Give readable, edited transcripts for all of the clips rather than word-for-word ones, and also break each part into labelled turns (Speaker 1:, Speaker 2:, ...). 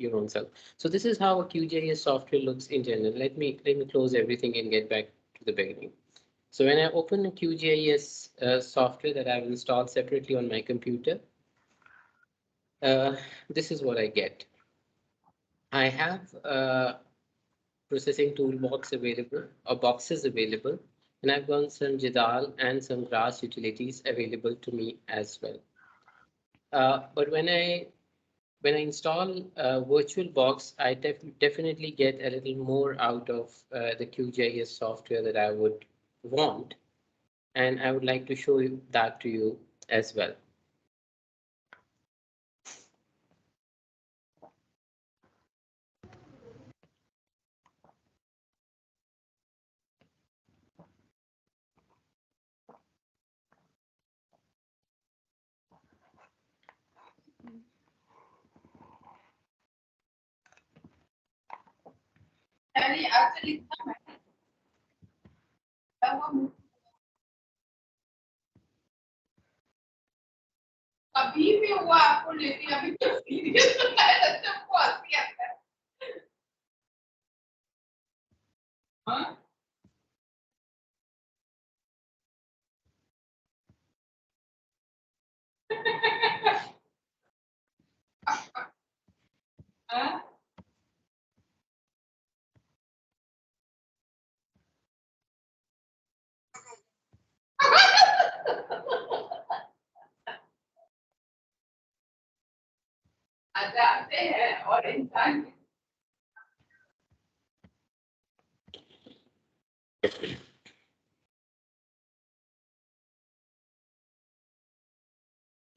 Speaker 1: your own self. So this is how a QGIS software looks in general. Let me close everything and get back to the beginning. So when I open a QGIS software that I've installed separately on my computer, this is what I get. I have processing toolbox available or boxes available, and I've got some Jadal and some GRASS utilities available to me as well. But when I install VirtualBox, I definitely get a little more out of the QGIS software that I would want, and I would like to show you that to you as well.
Speaker 2: अभी भी वो आपको लेती अभी तो serious है सबको हंसी आता है हाँ हाँ आते हैं और इंसान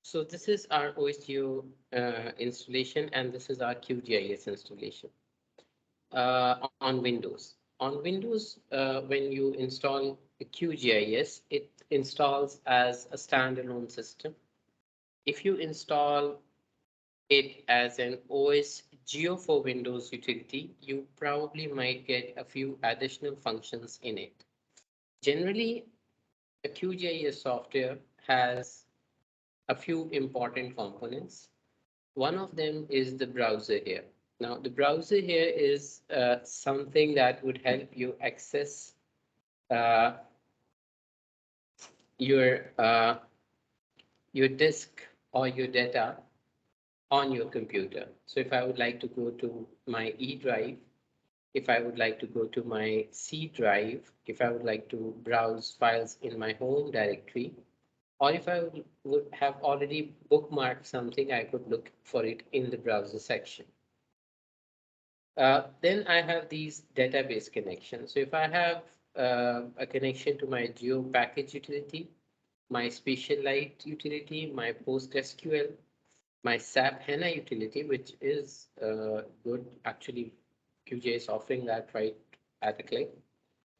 Speaker 1: So this is our OSGeo installation, and this is our QGIS installation on Windows. On Windows, when you install the QGIS, it installs as a standalone system. If you install it as an OSGeo for Windows utility, you probably might get a few additional functions in it. Generally, a QGIS software has a few important components. One of them is the browser here. Now, the browser here is something that would help you access uh, your disk or your data on your computer. So if I would like to go to my E drive, if I would like to go to my C drive, if I would like to browse files in my home directory, or if I would have already bookmarked something, I could look for it in the browser section. Then I have these database connections. So if I have a connection to my Geo package utility, my SpatialLite utility, my PostgreSQL, my SAP HANA utility, which is good, actually QGIS offering that right at a click,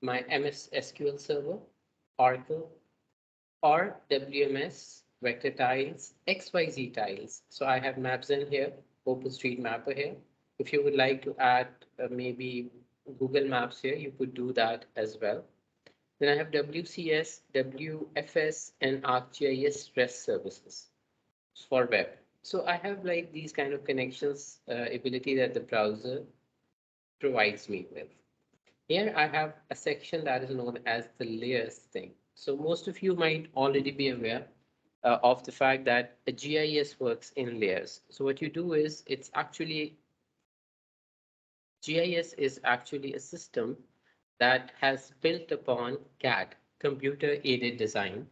Speaker 1: my MS SQL Server, Oracle, or WMS, vector tiles, XYZ tiles. So I have maps in here, OpenStreetMapper here. If you would like to add maybe Google Maps here, you could do that as well. Then I have WCS, WFS, and ArcGIS REST services for web. So I have like these kind of connections ability that the browser provides me with. Here I have a section that is known as the layers thing. So most of you might already be aware of the fact that a GIS works in layers. So what you do is GIS is actually a system that has built upon CAD, computer aided design.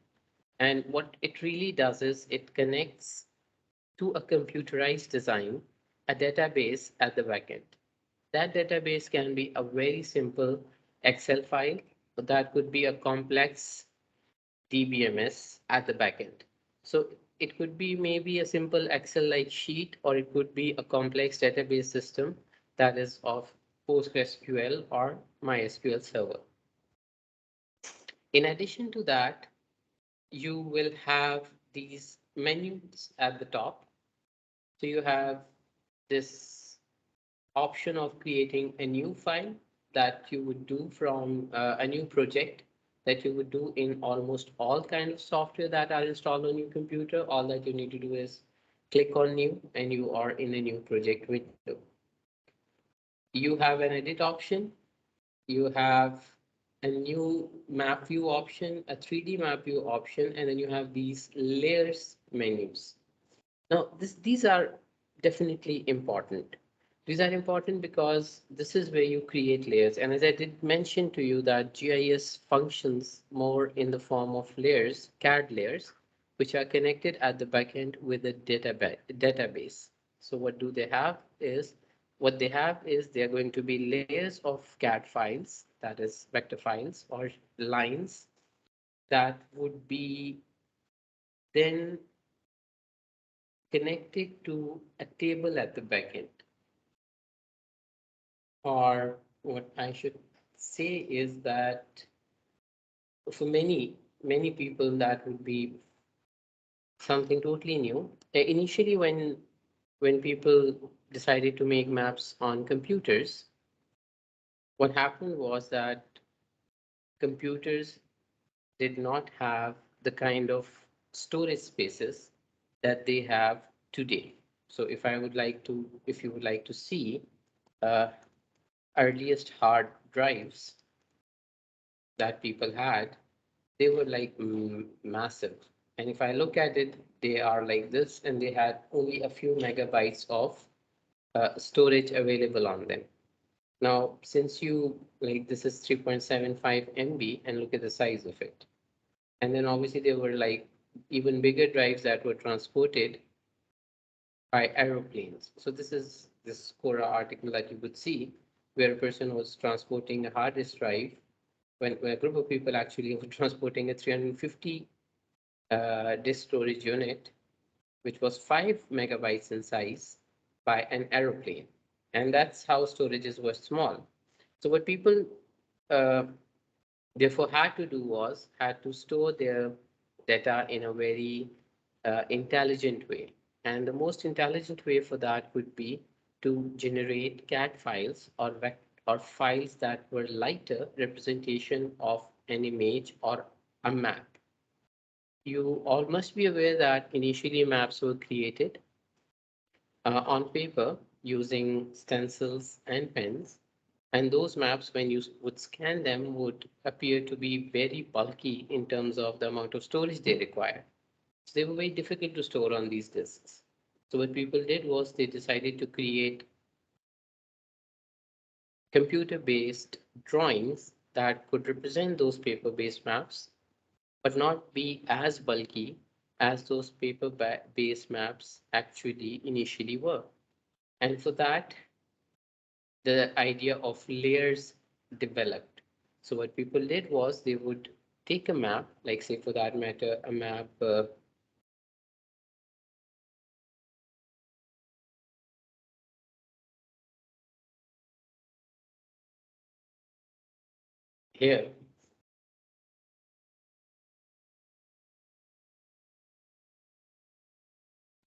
Speaker 1: And what it really does is it connects to a computerized design, a database at the backend. That database can be a very simple Excel file, but that could be a complex DBMS at the backend. So it could be maybe a simple Excel-like sheet, or it could be a complex database system that is of PostgreSQL or MySQL server. In addition to that, you will have these menus at the top. So you have this option of creating a new file that you would do from a new project that you would do in almost all kinds of software that are installed on your computer. All that you need to do is click on new and you are in a new project window. you have an edit option, you have a new map view option, a 3D map view option, and then you have these layers menus. Now, these are definitely important. These are important because this is where you create layers. And as I did mention to you that GIS functions more in the form of layers, CAD layers, which are connected at the backend with a database. So what they have is they're going to be layers of CAD files, that is vector files or lines that would be then connected to a table at the backend. Or what I should say is that for many people, that would be something totally new. Initially, when people decided to make maps on computers, what happened was that computers did not have the kind of storage spaces that they have today. So if you would like to see uh, earliest hard drives that people had, they were like massive. And if I look at it, they are like this, and they had only a few megabytes of storage available on them. Now, since you like this is 3.75 MB, and look at the size of it. And then obviously there were like even bigger drives that were transported by aeroplanes. So this is this Quora article that you would see where a person was transporting a hard disk drive when a group of people actually were transporting a 350 disk storage unit, which was 5 megabytes in size by an aeroplane. And that's how storages were small. So what people uh, therefore had to do was had to store their data in a very intelligent way. And the most intelligent way for that would be to generate CAD files or files that were lighter representation of an image or a map. You all must be aware that initially maps were created on paper using stencils and pens. And those maps, when you would scan them, would appear to be very bulky in terms of the amount of storage they require. So they were very difficult to store on these disks. So what people did was they decided to create computer-based drawings that could represent those paper-based maps, but not be as bulky as those paper-based maps actually initially were. And for that, the idea of layers developed. So what people did was they would take a map, like say for that matter, a map here.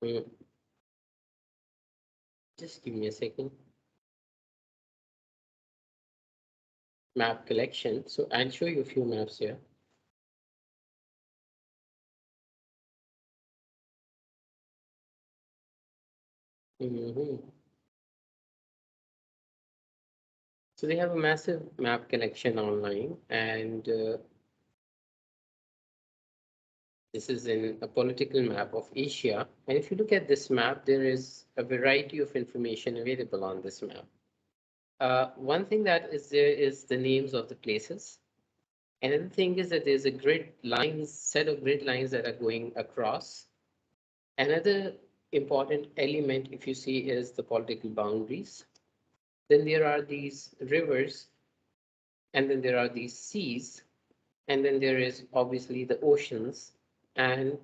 Speaker 1: Mm, just give me a second. Map collection. So I'll show you a few maps here. Mhm. So they have a massive map collection online, and this is in a political map of Asia. And if you look at this map, there is a variety of information available on this map. One thing that is there is the names of the places. Another thing is that there's a set of grid lines that are going across. Another important element, if you see, is the political boundaries. Then there are these rivers, and then there are these seas, and then there is obviously the oceans. And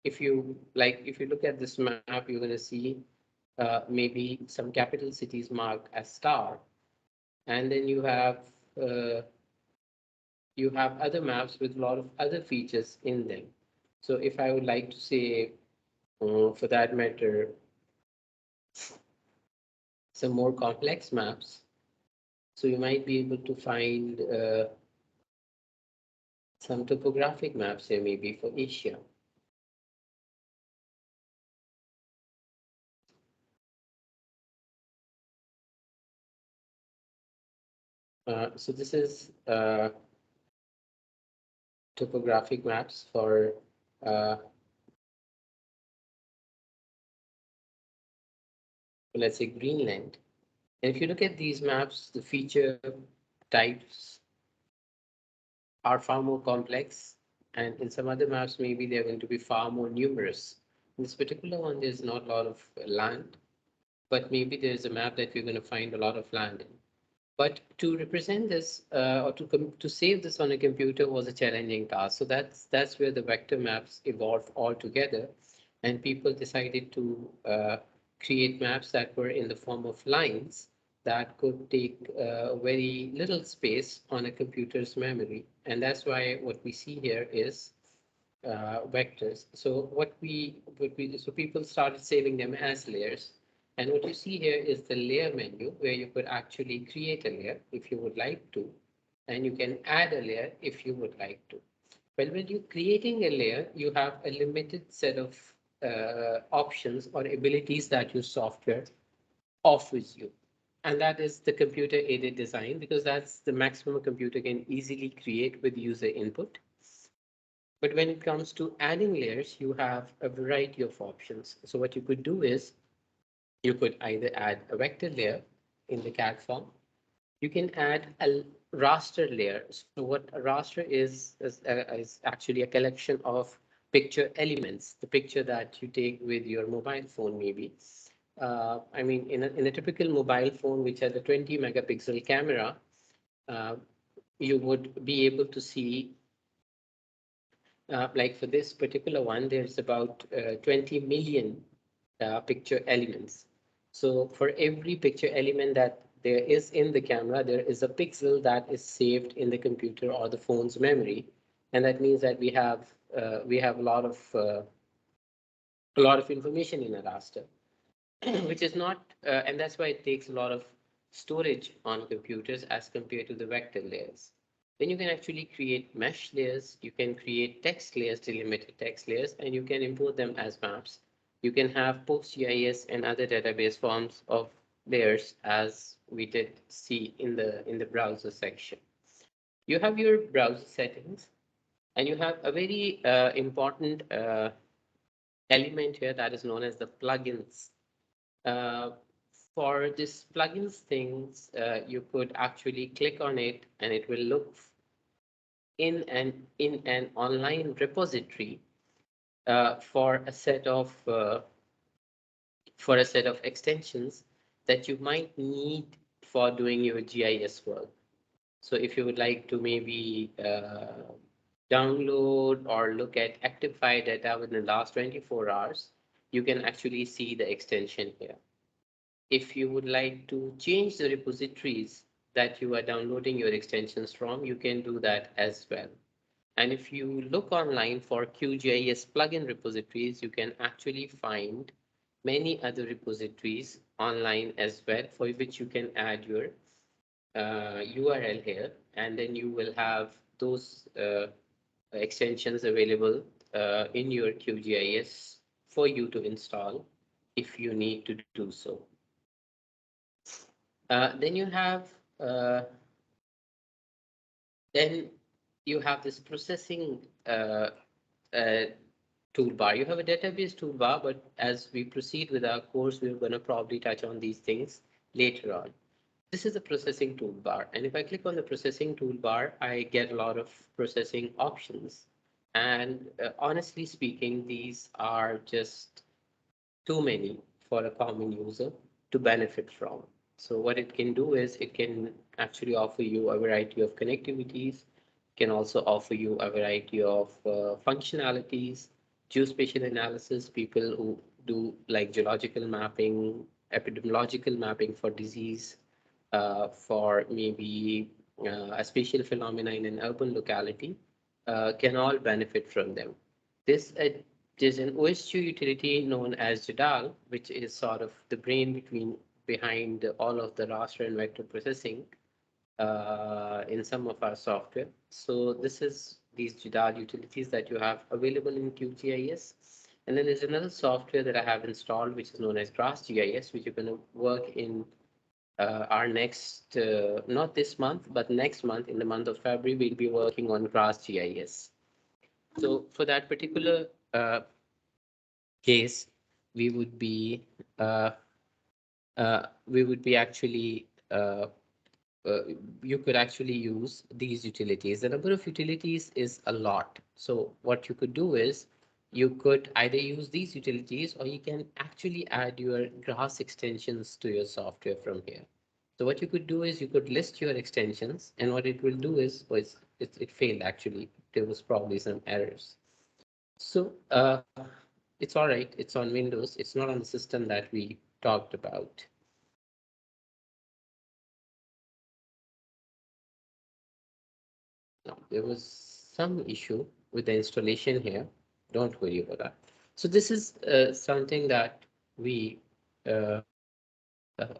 Speaker 1: if you look at this map, you're going to see maybe some capital cities marked as star, and then uh, you have other maps with a lot of other features in them. So if I would like to say, for that matter, some more complex maps, so you might be able to find some topographic maps here, maybe for Asia. So this is topographic maps for let's say Greenland. And if you look at these maps, the feature types are far more complex, and in some other maps, maybe they're going to be far more numerous. In this particular one, there's not a lot of land, but maybe there's a map that you're going to find a lot of land in. But to represent this or to save this on a computer was a challenging task. So that's where the vector maps evolved altogether, and people decided to create maps that were in the form of lines that could take very little space on a computer's memory. And that's why what we see here is vectors. So so people started saving them as layers. And what you see here is the layer menu where you could actually create a layer if you would like to, and you can add a layer if you would like to. Well, when you're creating a layer, you have a limited set of options or abilities that your software offers you. And that is the computer aided design, because that's the maximum a computer can easily create with user input. But when it comes to adding layers, you have a variety of options. So what you could do is you could either add a vector layer in the CAD form. You can add a raster layer. So what a raster is actually a collection of picture elements, the picture that you take with your mobile phone, maybe. I mean, in a typical mobile phone, which has a 20 megapixel camera, uh, you would be able to see like for this particular one, there's about 20 million picture elements. So for every picture element that there is in the camera, there is a pixel that is saved in the computer or the phone's memory. And that means that we have a lot of information in a raster, which is not, and that's why it takes a lot of storage on computers as compared to the vector layers. Then you can actually create mesh layers, you can create text layers, delimited text layers, and you can import them as maps. You can have PostGIS and other database forms of layers, as we did see in the browser section. You have your browser settings, and you have a very important element here that is known as the plugins. uh, for this plugins things, you could actually click on it and it will look in an online repository for a set of extensions that you might need for doing your GIS work. So if you would like to maybe download or look at active file data within the last 24 hours, you can actually see the extension here. If you would like to change the repositories that you are downloading your extensions from, you can do that as well. And if you look online for QGIS plugin repositories, you can actually find many other repositories online as well, for which you can add your URL here, and then you will have those extensions available in your QGIS for you to install if you need to do so. Then you have uh, then you have this processing uh, toolbar. You have a database toolbar, but as we proceed with our course, we're going to probably touch on these things later on. This is the processing toolbar, and if I click on the processing toolbar, I get a lot of processing options. And honestly speaking, these are just too many for a common user to benefit from. So what it can do is it can actually offer you a variety of connectivities, can also offer you a variety of functionalities, geospatial analysis, people who do like geological mapping, epidemiological mapping for disease, for maybe a spatial phenomena in an urban locality, can all benefit from them. This there's an OS2 utility known as JDAL, which is sort of the brain behind all of the raster and vector processing in some of our software. So this is these JDAL utilities that you have available in QGIS. And then there's another software that I have installed, which is known as GrassGIS, which you're going to work in our next, not this month, but next month, in the month of February, we'll be working on grass GIS. So for that particular case, we would be uh, actually you could actually use these utilities. The number of utilities is a lot. So what you could do is you could either use these utilities or you can actually add your grass extensions to your software from here. So what you could do is you could list your extensions, and what it will do is, it failed actually. There was probably some errors. So it's all right. It's on Windows. It's not on the system that we talked about. No, there was some issue with the installation here. Don't worry about that. So this is something that we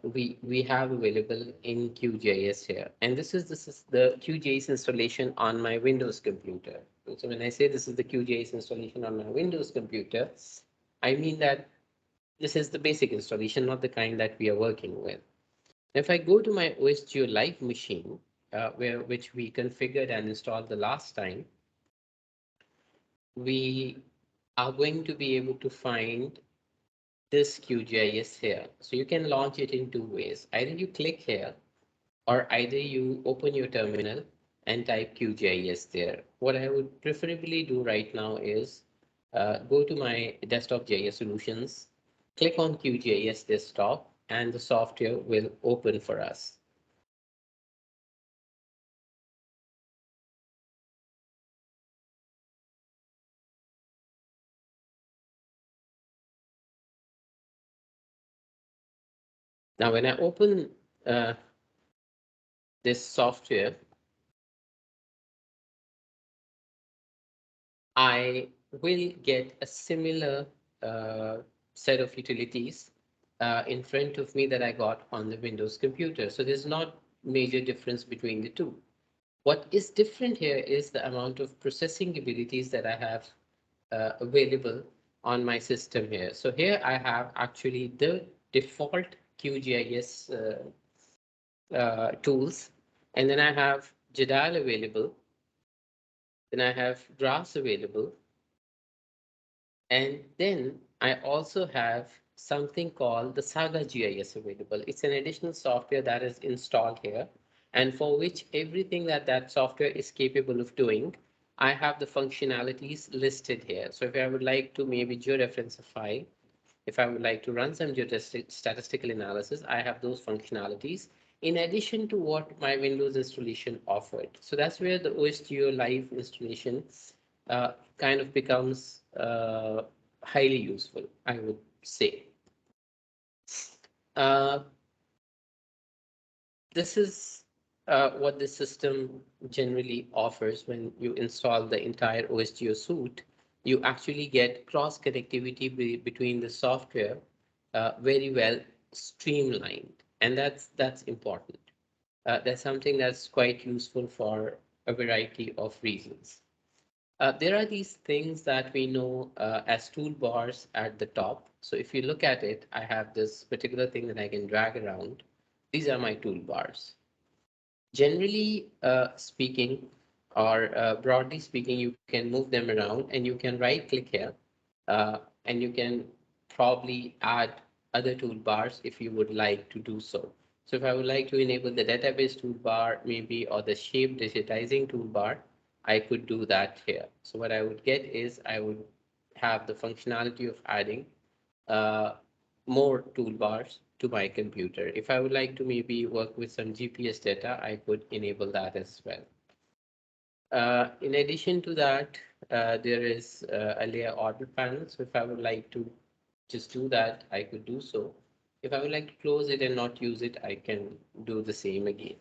Speaker 1: we have available in QGIS here, and this is the QGIS installation on my Windows computer. So when I say this is the QGIS installation on my Windows computer, I mean that this is the basic installation, not the kind that we are working with. If I go to my OSGeo Live machine, which we configured and installed the last time, we are going to be able to find this QGIS here. So you can launch it in two ways. Either you click here, or either you open your terminal and type QGIS there. What I would preferably do right now is go to my desktop GIS solutions, click on QGIS desktop, and the software will open for us. Now, when I open this software, I will get a similar uh, set of utilities in front of me that I got on the Windows computer. So there's not major difference between the two. What is different here is the amount of processing abilities that I have available on my system here. So here I have actually the default QGIS tools, and then I have JEDIL available, then I have graphs available, and then I also have something called the Saga GIS available. It's an additional software that is installed here, and for which everything that that software is capable of doing, I have the functionalities listed here. So if I would like to maybe georeference a file, if I would like to run some statistical analysis, I have those functionalities in addition to what my Windows installation offered. So that's where the OSGeo Live installation kind of becomes highly useful, I would say. Uh, this is what the system generally offers when you install the entire OSGeo suite. You actually get cross connectivity between the software very well streamlined, and that's important. That's something that's quite useful for a variety of reasons. There are these things that we know as toolbars at the top. So if you look at it, I have this particular thing that I can drag around. These are my toolbars. Generally speaking, or broadly speaking, you can move them around and you can right click here and you can probably add other toolbars if you would like to do so. So if I would like to enable the database toolbar maybe, or the shape digitizing toolbar, I could do that here. So what I would get is I would have the functionality of adding uh, more toolbars to my computer. If I would like to maybe work with some GPS data, I could enable that as well. In addition to that, there is a layer order panel. So if I would like to just do that, I could do so. If I would like to close it and not use it, I can do the same again.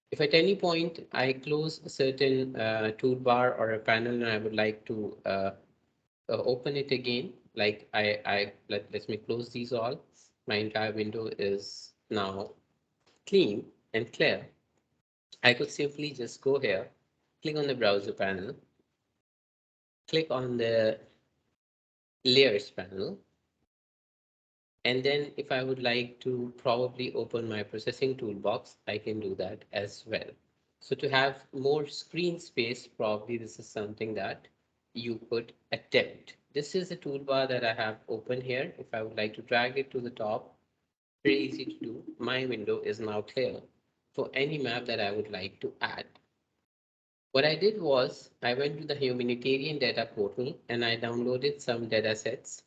Speaker 1: If at any point I close a certain toolbar or a panel and I would like to open it again, like let me close these all. My entire window is now clean and clear. I could simply just go here, click on the browser panel, click on the layers panel, And then if I would like to probably open my processing toolbox, I can do that as well. So to have more screen space, probably this is something that you could attempt. This is the toolbar that I have open here. If I would like to drag it to the top, very easy to do. My window is now clear for any map that I would like to add. What I did was I went to the humanitarian data portal and I downloaded some data sets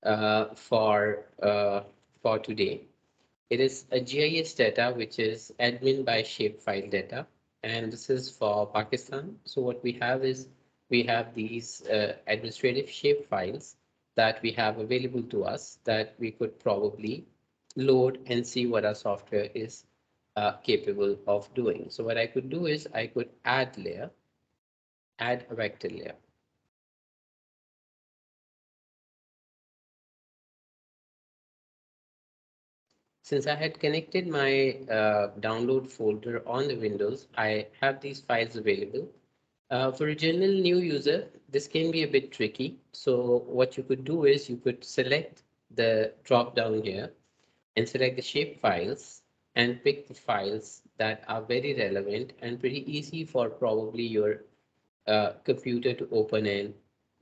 Speaker 1: uh, for uh, for today. It is a GIS data which is admin by shapefile data, and this is for Pakistan. So what we have is we have these administrative shapefiles that we have available to us that we could probably load and see what our software is capable of doing. So what I could do is I could add layer, add a vector layer. Since I had connected my download folder on the Windows, I have these files available. For a general new user, this can be a bit tricky. So what you could do is you could select the drop down here and select the shape files and pick the files that are very relevant and pretty easy for probably your computer to open and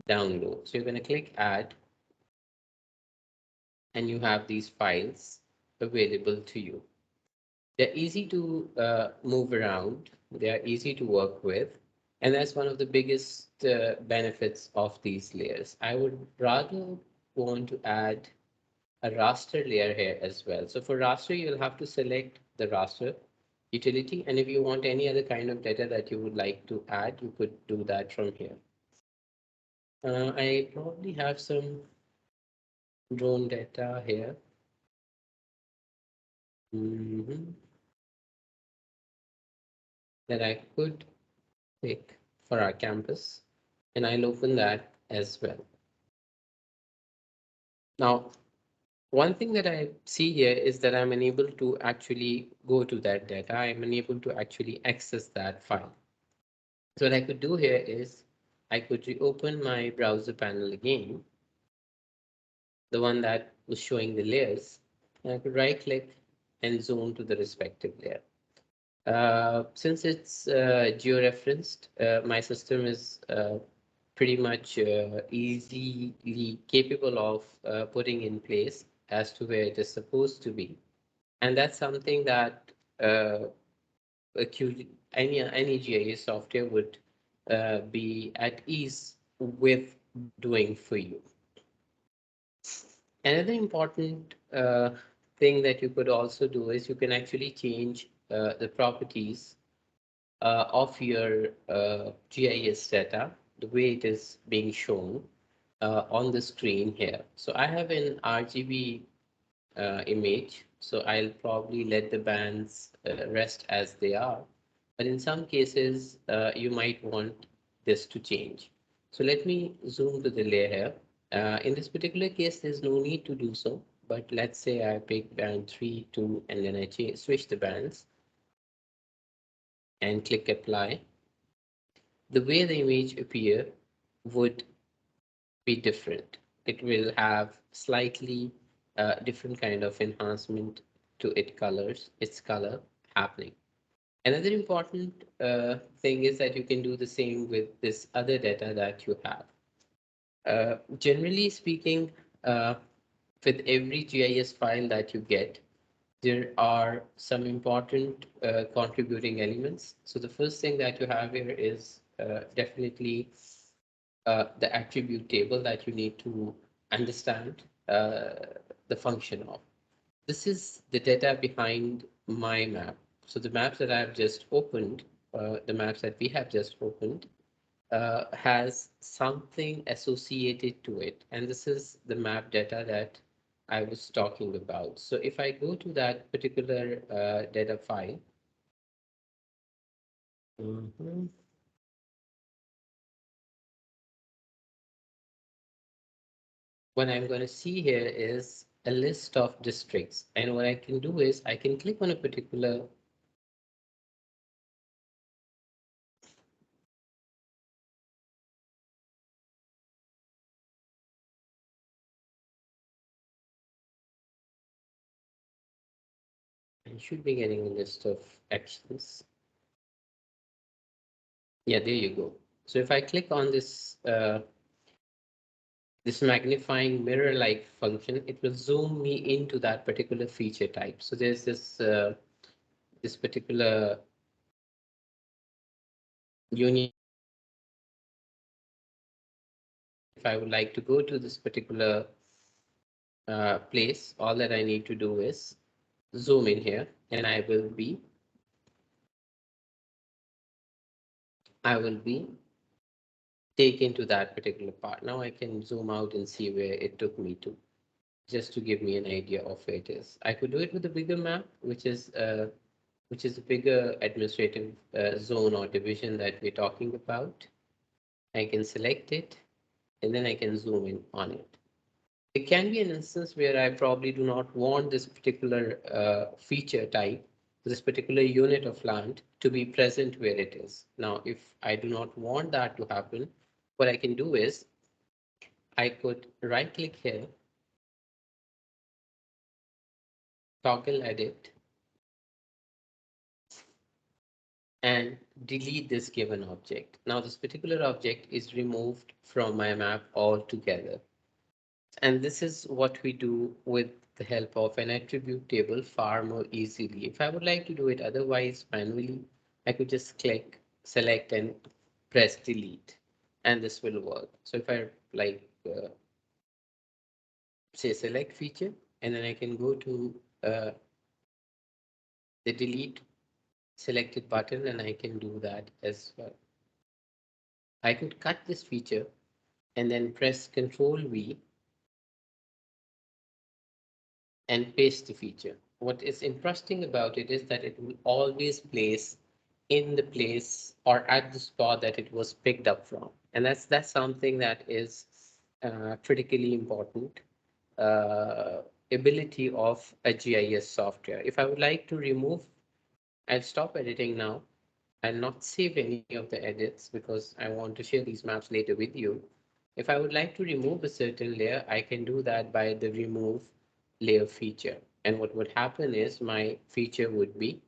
Speaker 1: download. So you're going to click add and you have these files available to you. They're easy to move around. They are easy to work with. And that's one of the biggest benefits of these layers. I would rather want to add a raster layer here as well. So for raster, you'll have to select the raster utility. And if you want any other kind of data that you would like to add, you could do that from here. I probably have some drone data here. Mhm. That I could pick for our campus, and I'll open that as well. Now, one thing that I see here is that I'm unable to actually go to that data. I'm unable to actually access that file. So what I could do here is I could reopen my browser panel again, the one that was showing the layers, and I could right click and zoom to the respective layer. Since it's georeferenced, my system is pretty much easily capable of putting in place as to where it is supposed to be. And that's something that any GIS software would be at ease with doing for you. Another important thing that you could also do is you can actually change the properties of your GIS data, the way it is being shown on the screen here. So I have an RGB image, so I'll probably let the bands rest as they are. But in some cases, you might want this to change. So let me zoom to the layer here. In this particular case, there's no need to do so. But let's say I pick band 3, 2, and then I switch the bands and click apply. The way the image appear would be different. It will have slightly different kind of enhancement to its color happening. Another important thing is that you can do the same with this other data that you have. Generally speaking, with every GIS file that you get, there are some important contributing elements. So the first thing that you have here is definitely the attribute table that you need to understand the function of. This is the data behind my map. So the maps that I've just opened, the maps that we have just opened, has something associated to it. And this is the map data that I was talking about. So if I go to that particular data file, mhm, what I'm going to see here is a list of districts. And what I can do is I can click on a particular I should be getting a list of actions. Yeah, there you go. So if I click on this magnifying mirror-like function, it will zoom me into that particular feature type. So there's this particular union. If I would like to go to this particular place, all that I need to do is zoom in here, and I will be taken to that particular part. Now I can zoom out and see where it took me to, just to give me an idea of where it is. I could do it with a bigger map, which is a bigger administrative zone or division that we're talking about. I can select it, and then I can zoom in on it. It can be an instance where I probably do not want this particular feature type, this particular unit of land to be present where it is. Now, if I do not want that to happen, what I can do is I could right click here, toggle edit, and delete this given object. Now, this particular object is removed from my map altogether. And this is what we do with the help of an attribute table far more easily. If I would like to do it otherwise manually, I could just click, select, and press delete, and this will work. So if I say select feature, and then I can go to the delete selected button, and I can do that as well. I could cut this feature and then press Control V and paste the feature. What is interesting about it is that it will always place in the place or at the spot that it was picked up from. And that's something that is critically important ability of a GIS software. If I would like to remove, I'll stop editing now. I'll not save any of the edits because I want to share these maps later with you. If I would like to remove a certain layer, I can do that by the remove layer feature. And what would happen is my feature would be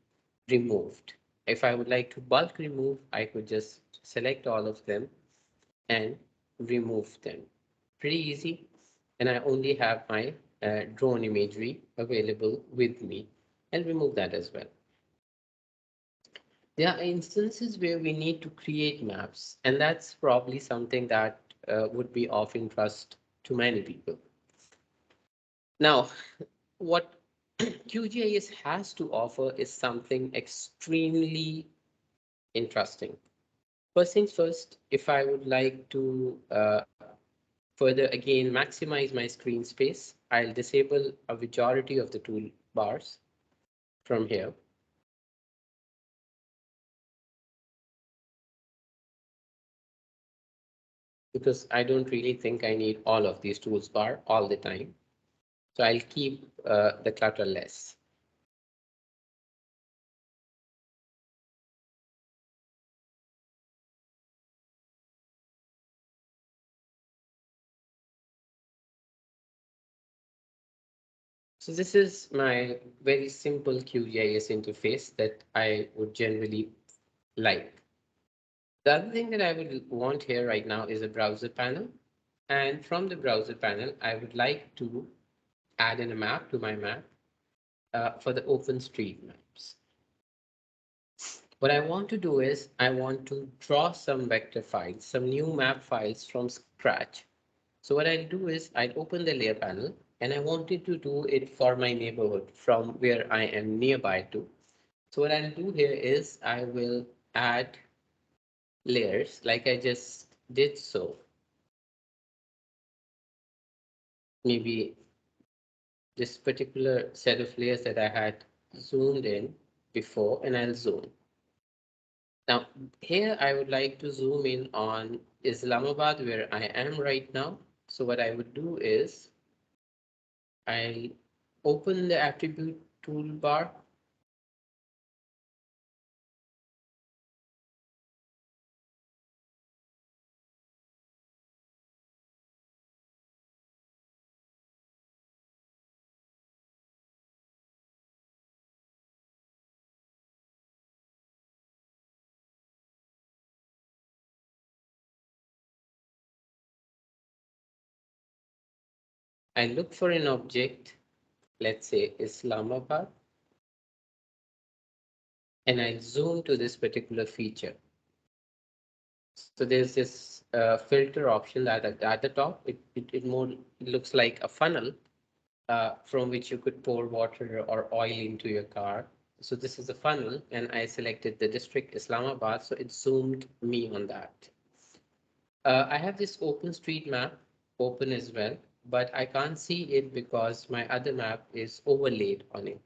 Speaker 1: removed. If I would like to bulk remove, I could just select all of them and remove them. Pretty easy. And I only have my drone imagery available with me. I'll remove that as well. There are instances where we need to create maps, and that's probably something that would be of interest to many people. Now, what QGIS has to offer is something extremely interesting. First things first, if I would like to further again maximize my screen space, I'll disable a majority of the toolbars from here. Because I don't really think I need all of these toolbar all the time. So I'll keep the clutter less. So this is my very simple QGIS interface that I would generally like. The other thing that I would want here right now is a browser panel. And from the browser panel, I would like to add in a map to my map for the OpenStreetMaps. What I want to do is I want to draw some vector files, some new map files from scratch. So what I'll do is I'll open the layer panel and I wanted to do it for my neighborhood from where I am nearby to. So what I'll do here is I will add layers like I just did so. Maybe this particular set of layers that I had zoomed in before, and I'll zoom. Now here I would like to zoom in on Islamabad where I am right now. So what I would do is I'll open the attribute toolbar. I look for an object, let's say Islamabad, and I zoom to this particular feature. So there's this filter option that at the top, it more it looks like a funnel from which you could pour water or oil into your car. So this is a funnel, and I selected the district Islamabad, so it zoomed me on that. I have this OpenStreetMap open as well, but I can't see it because my other map is overlaid on it.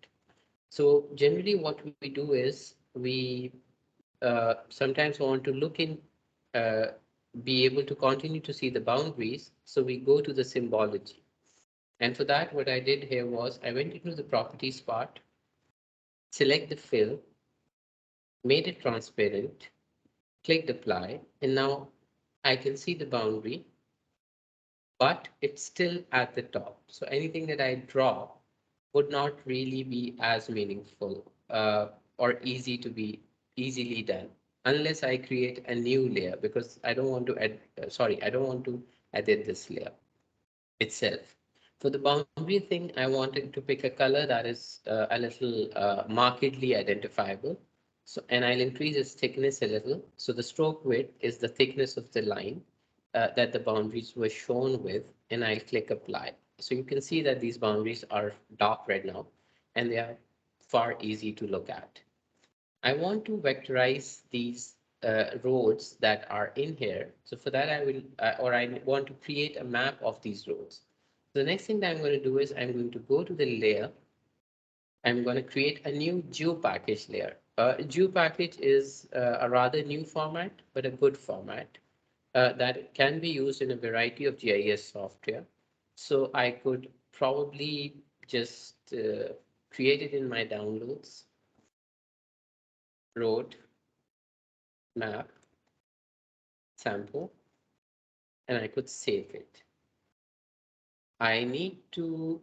Speaker 1: So generally what we do is we sometimes want to look in, uh, be able to continue to see the boundaries. So we go to the symbology. And for that, what I did here was I went into the properties part, select the fill, made it transparent, clicked apply, and now I can see the boundary, but it's still at the top. So anything that I draw would not really be as meaningful or easily done unless I create a new layer, because I don't want to add, I don't want to edit this layer itself. For the boundary thing, I wanted to pick a color that is a little markedly identifiable. So, and I'll increase its thickness a little. So the stroke width is the thickness of the line that the boundaries were shown with, and I'll click apply. So you can see that these boundaries are dark red now, and they are far easy to look at. I want to vectorize these roads that are in here. So for that, I want to create a map of these roads. So the next thing that I'm going to do is I'm going to go to the layer. I'm going to create a new GeoPackage layer. GeoPackage is a rather new format, but a good format that can be used in a variety of GIS software. So I could probably just create it in my downloads, road, map, sample, and I could save it. I need to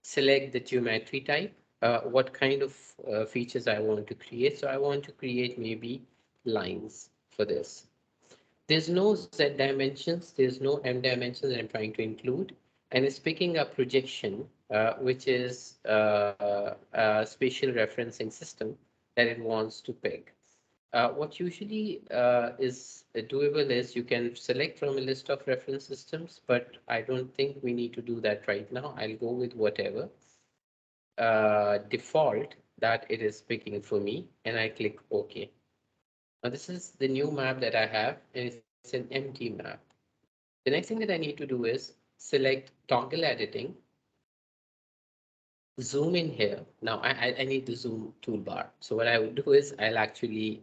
Speaker 1: select the geometry type, what kind of features I want to create. So I want to create maybe lines for this. There's no Z dimensions, there's no M dimensions that I'm trying to include. And it's picking up projection, which is a spatial referencing system that it wants to pick. What usually is doable is you can select from a list of reference systems, but I don't think we need to do that right now. I'll go with whatever default that it is picking for me, and I click OK. Now this is the new map that I have, and it's an empty map. The next thing that I need to do is select toggle editing, zoom in here. Now I need the zoom toolbar. So what I would do is I'll actually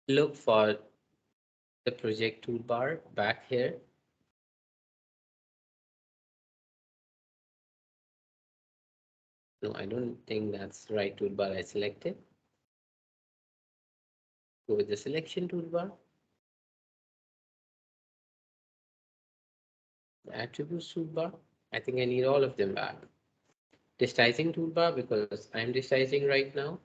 Speaker 1: look for the project toolbar back here. No, I don't think that's the right toolbar I selected. Go with the selection toolbar, the attributes toolbar. I think I need all of them back. Digitizing toolbar, because I'm digitizing right now.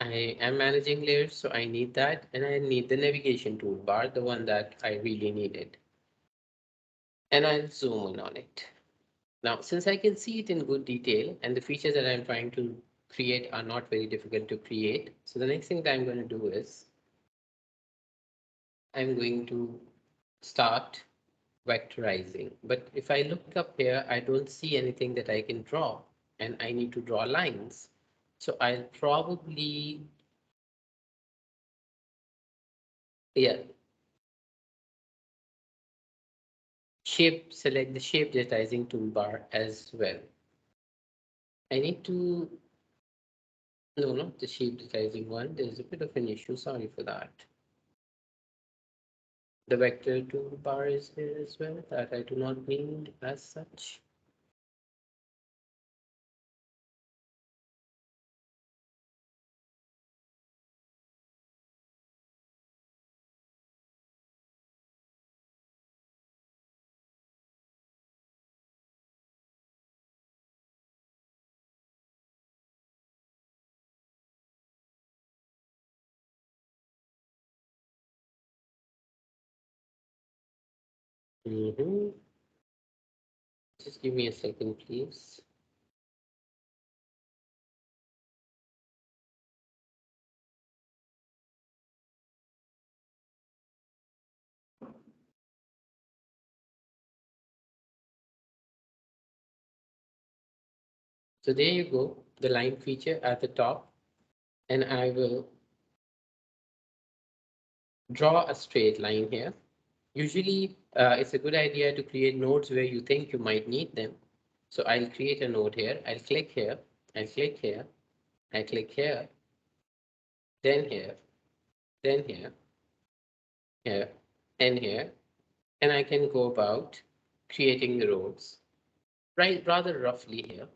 Speaker 1: I am managing layers, so I need that. And I need the navigation toolbar, the one that I really needed. And I'll zoom in on it. Now, since I can see it in good detail and the features that I'm trying to create are not very difficult to create. So the next thing that I'm going to do is I'm going to start vectorizing. But if I look up here, I don't see anything that I can draw, and I need to draw lines. So I'll probably, yeah, select the shape digitizing toolbar as well. I need to, no, not the shape digitizing one. There's a bit of an issue. Sorry for that. The vector toolbar is here as well that I do not need as such. Just give me a second, please. So there you go, the line feature at the top, and I will draw a straight line here. Usually, it's a good idea to create nodes where you think you might need them. So I'll create a node here. I'll click here. I'll click here. I click here. Then here. Then here. Here. And here. And I can go about creating the roads right rather roughly here.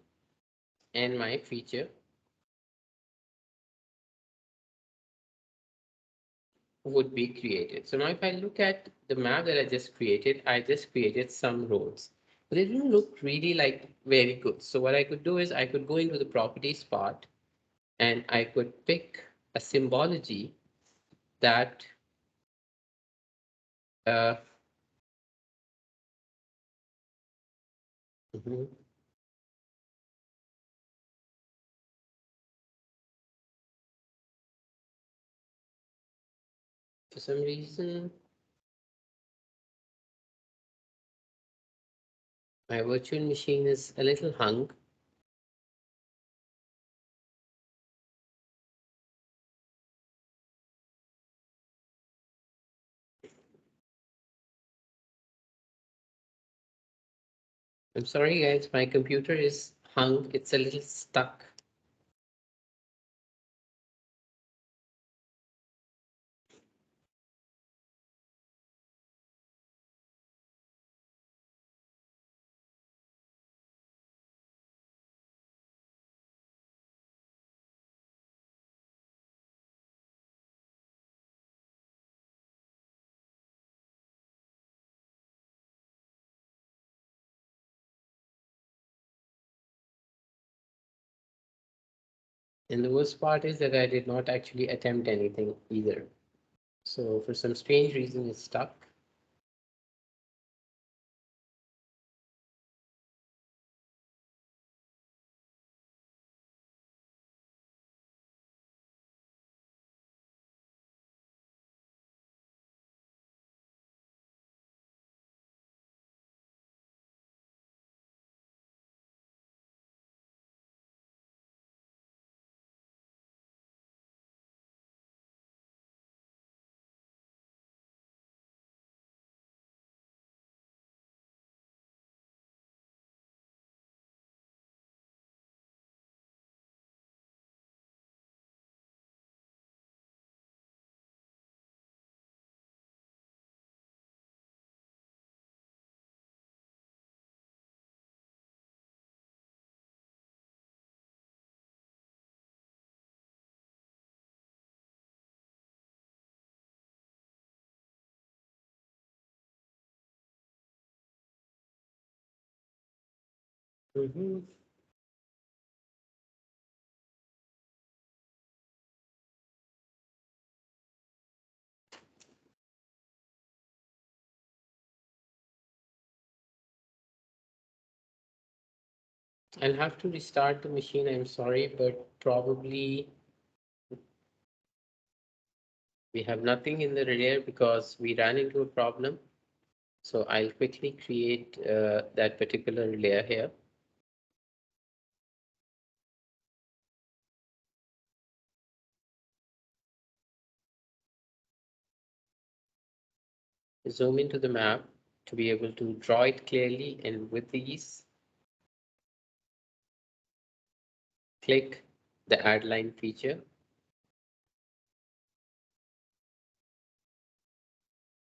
Speaker 1: And my feature would be created. So now if I look at the map that I just created some roads. But they didn't look really like very good. So what I could do is I could go into the properties part and I could pick a symbology that uh, mhm. For some reason my virtual machine is a little hung. I'm sorry guys, my computer is hung. It's a little stuck. And the worst part is that I did not actually attempt anything either. So for some strange reason, it's stuck. Mhm. I'll have to restart the machine. I'm sorry, but probably we have nothing in the layer because we ran into a problem. So I'll quickly create that particular layer here. Zoom into the map to be able to draw it clearly and with ease. Click the add line feature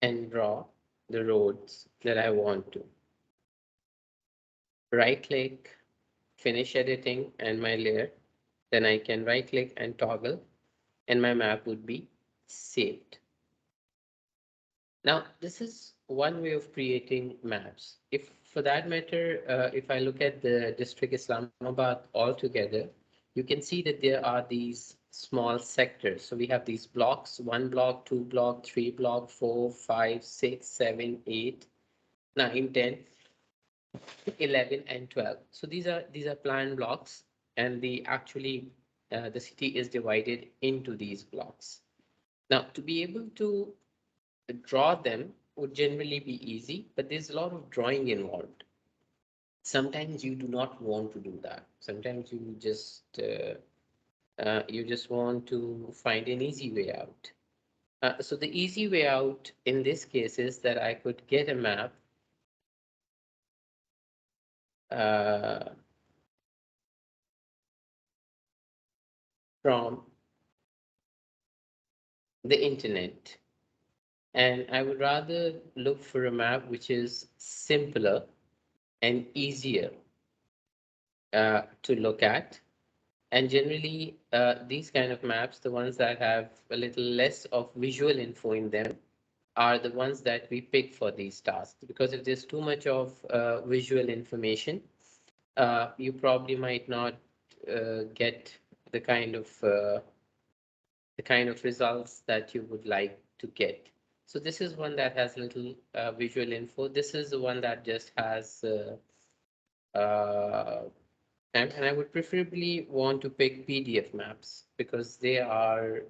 Speaker 1: and draw the roads that I want to. Right click, finish editing and my layer. Then I can right click and toggle and my map would be saved. Now, this is one way of creating maps. If for that matter, if I look at the district Islamabad altogether, you can see that there are these small sectors. So we have these blocks, 1 block, 2 block, 3 block, 4, 5, 6, 7, 8. 9, 10, 11, and 12. So these are plan blocks, and the city is divided into these blocks. Now, to be able to draw them would generally be easy, but there's a lot of drawing involved. Sometimes you do not want to do that. Sometimes you just want to find an easy way out. So the easy way out in this case is that I could get a map uh, from the internet. And I would rather look for a map which is simpler and easier to look at. And generally, these kind of maps, the ones that have a little less of visual info in them, are the ones that we pick for these tasks. Because if there's too much of visual information, you probably might not get the kind of results that you would like to get. So this is one that has little visual info. This is the one that just has and I would preferably want to pick PDF maps because they are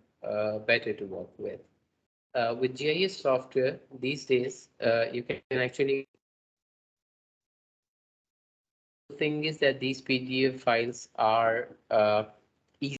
Speaker 1: better to work with. With GIS software these days, you can actually. The thing is that these PDF files are